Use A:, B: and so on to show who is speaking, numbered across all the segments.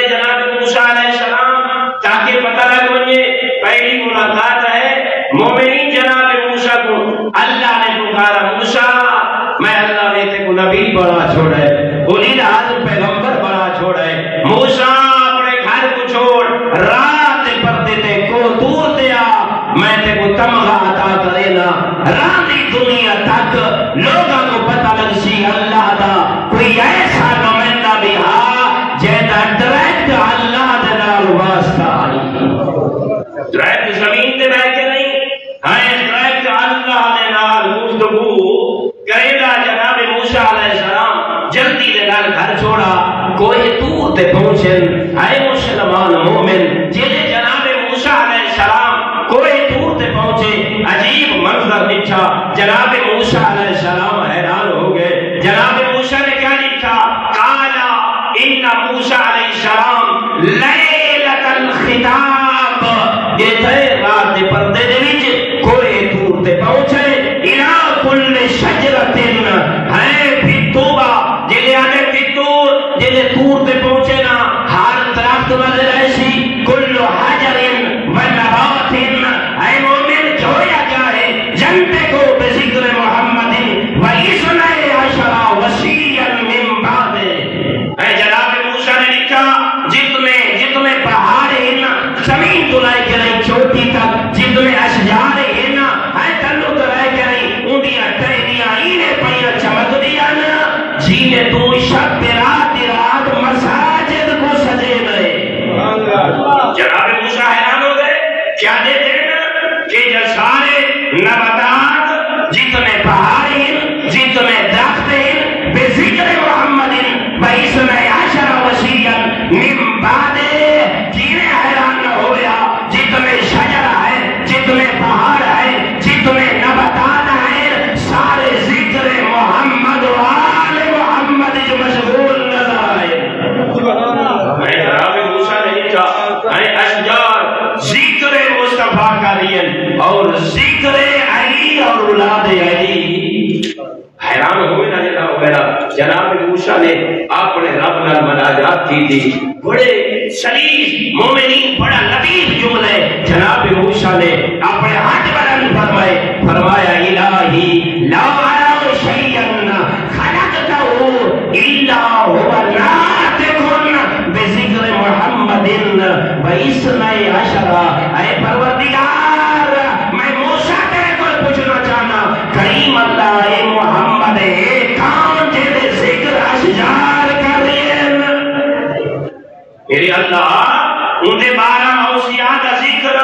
A: جناب موسیٰ علیہ السلام تاکہ پتہ لگ بنے پہلی ملاقات ہے مومنین جناب موسیٰ کو اللہ نے پکارا موسیٰ میں اللہ نے تے کو نبی بڑا چھوڑے اولی العزم پیغمبر بڑا چھوڑے موسیٰ اپنے گھر کو چھوڑ رات پردے تے کو دور دیا میں تے کو تمغہ عطا کرینا راندی دنیا تک لوگاں کو پتہ لگ سی اللہ دا کوئی ایسا نمائندہ بھی ہاں جیتا ڈائریکٹ اللہ دے نال واسطہ آئی ڈائریکٹ زمین تے بیٹھ کے نہیں ہائے ڈائریکٹ اللہ دے نال گفتگو کرے گا جناب موسیٰ علیہ السلام جلدی دے نال گھر چھوڑا کوئی دور تے پہنچن اے مسلمان مومن جنہیں جناب موسیٰ علیہ السلام کوئی دور تے پہنچے عجیب منظر لکھا جناب موسیٰ علیہ السلام حیران ہو گئے جناب موسیٰ نے کیا لکھا قالا ان موسیٰ علیہ السلام لیلۃ الخطاب یہ تھے رات دے پردے دے وچ کوئی دور تے پہنچے الا کل شجرۃ ہے پھتوبا جلے آنے پھتور جلے دور تے پہنچے نا ہر درخت نظر ایسی کل حجر ونبات اے مومن جویا جائے جنتے کو بذکر محمد وَإِسْنَيْ عَشَرَ وَسِيًّا مِّن بَعْدِ اے جناب موسیٰ نے لکھا جتنے پہاڑ ہیں زمین تو لائے کے نہیں چھوٹی تک جتنے اشجار ہیں اے تلو تو لائے کے نہیں اندیاں ٹہنیاں انہیں پہیاں چمک دیا نا جینے تو شب رات مساجد کو سجے گئے جناب موسیٰ حیران ہو گئے کیا دیتے ہیں کہ جو سارے نباتات جتنے پہاڑ ہیں جتنے درخت ہیں بے ذکر محمد وَإِسْنَيْ عَشَرَ وَسِيًّا مِّن بَعْدِ جینے حیران نہ ہویا جتنے شجر ہے جتنے پہاڑ ہے جتنے نباتات ہیں سارے ذکر محمد و آل محمد جو مشغول نظر آئے میں جناب موسیٰ نے کہا اے اشجار ذکر مصطفیٰ کا لین اور ذکر علی اور اولاد علی حیران ہوئے نا جناب موسیٰ نے اپنے رب نال مناجات کی تھی بڑے شریف مومنین بڑا لطیف جملے جناب موسیٰ نے اپنے ہاتھ بلند فرمایا الہی لا ارى شيئا خلقته الا هو ناطق بذکر محمد وَإِسْنَيْ عَشَرَ اے پروردگار میں موسیٰ تیرے کو پوچھنا چاہنا کریم اللہ اے محمد اے کام تیرے ذکر اشجار کر رہے میرے اللہ انہیں 12 اوصیات ذکر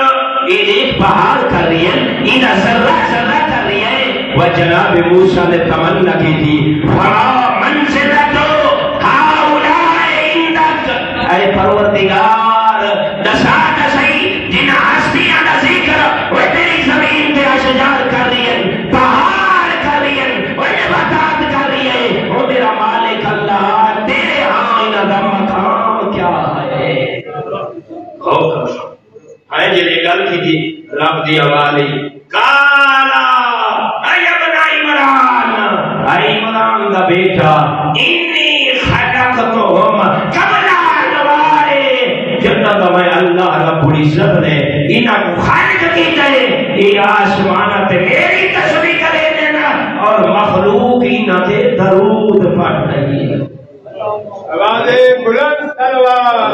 A: ایک پہاڑ کر رہی ہے انہیں ذرہ کر رہی ہے وہ جناب موسیٰ نے تمنا کی تھی فَرَا مَنْزِلَتُ هَؤُلَاءِ عِنْدَكَ اے پروردگار دسات صحیح جن ہستیاں کا ذکر وہ تیری زمین پہ اشجار کر رہی ہے پہاڑ کر رہی ہے وہ نباتات کر رہی ہے وہ میرا مالک اللہ تیرے ہاں انہاں دا مقام کیا ہے ہائے جی گل کی تھی رب دی آواز کالا اے ابن عمران اے عمران دا بیٹا انی خلقتہم قبل جنت میں اللہ رب العزت نے انہاں کو خالق کیتا ہے یہ آسمان تے میری تسبیح کرے دینا اور مخلوق انہاں تے درود پڑھ رہی ہے آواز بلند صلوات